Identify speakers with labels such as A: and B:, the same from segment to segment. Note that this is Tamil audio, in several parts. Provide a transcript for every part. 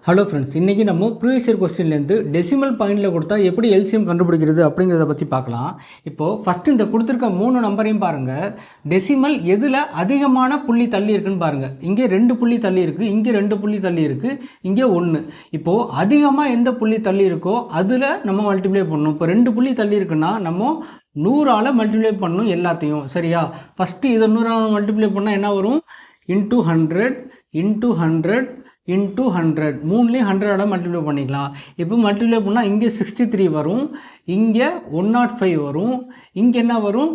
A: ஹலோ ஃப்ரெண்ட்ஸ், இன்றைக்கி நம்ம ப்ரீவியஸ் இயர் கொஸ்டின்லேருந்து டெசிமல் பாயிண்டில் கொடுத்தா எப்படி எல்சிஎம் கண்டுபிடிக்கிறது அப்படிங்கிறத பற்றி பார்க்கலாம். இப்போது ஃபஸ்ட்டு இந்த கொடுத்துருக்க 3 நம்பரையும் பாருங்கள். டெசிமல் எதில் அதிகமான புள்ளி தள்ளி இருக்குன்னு பாருங்கள். இங்கே 2 புள்ளி தள்ளி இருக்குது, இங்கே 2 புள்ளி தள்ளி இருக்குது, இங்கே 1. இப்போது அதிகமாக எந்த புள்ளி தள்ளி இருக்கோ அதில் நம்ம மல்டிப்ளை பண்ணணும். இப்போ 2 புள்ளி தள்ளி இருக்குன்னா நம்ம 100ஆல் மல்டிப்ளை பண்ணணும் எல்லாத்தையும். சரியா? ஃபஸ்ட்டு இதை 100ஆல் மல்டிப்ளை பண்ணால் என்ன வரும்? Into 100 into 100 into 100. 3லேயும் 100ஆல் மல்டிப்ளை பண்ணிக்கலாம். இப்போ மல்டிப்ளை பண்ணால் இங்கே 63 வரும், இங்கே 105 வரும், இங்கே என்ன வரும்?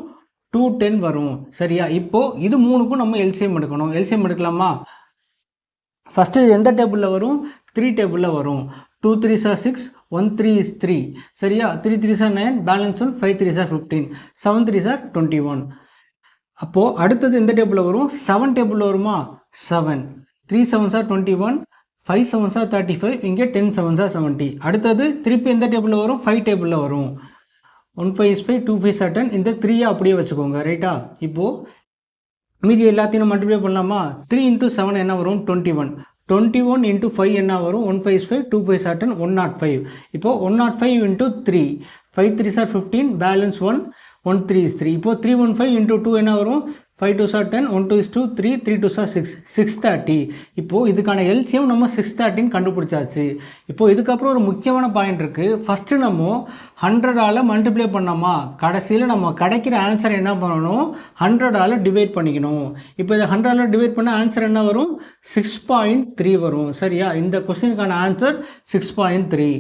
A: 210 வரும். சரியா? இப்போது இது 3க்கும் நம்ம எல்சிஎம் எடுக்கணும். எல்சிஎம் எடுக்கலாமா? ஃபஸ்ட்டு எந்த டேபிளில் வரும்? 3 டேபிளில் வரும். 2 3s are 6, 1 3 is 3. சரியா? 3 3s are 9, balance 1, 5 3s are 15, 7 3s are 21. அப்போது அடுத்தது எந்த டேபிளில் வரும்? 7 டேபிளில் வருமா? 7 3 7s are 21, 5 7s are 35, இங்கே 10 7s are 70. அடுத்தது திருப்பி எந்த டேபிளில் வரும்? 5 டேபிளில் வரும். 1 5 is 5, 2 5 are 10. இந்த 3 அப்படியே வச்சுக்கோங்க. ரைட்டா? இப்போது மீதி எல்லாத்தையும் மல்டிப்ளை பண்ணலாமா? 3 into 7 என்ன வரும்? 21. 21 into 5 என்ன வரும்? 1 5 is 5, 2 5 are 10, 105. இப்போது 105 into 3, 5 3s are 15, balance 1, 1 3 is 3. இப்போது 315 into 2 என்ன வரும்? 5 2s are 10, 1 2 is 2, 3 3 2s are 6, 630. இப்போது இதுக்கான எல்சிஎம் நம்ம 613 கண்டுபிடிச்சாச்சு. இப்போது இதுக்கப்புறம் ஒரு முக்கியமான பாயிண்ட் இருக்குது. ஃபஸ்ட்டு நம்ம 100ஆல் மல்டிப்ளை பண்ணோமா, கடைசியில் நம்ம கிடைக்கிற ஆன்சர் என்ன பண்ணணும்? 100ஆல் டிவைட் பண்ணிக்கணும். இப்போ இதை 100ஆல் டிவைட் பண்ண ஆன்சர் என்ன வரும்? 6.3 வரும். சரியா? இந்த கொஸ்டினுக்கான ஆன்சர் 6.3.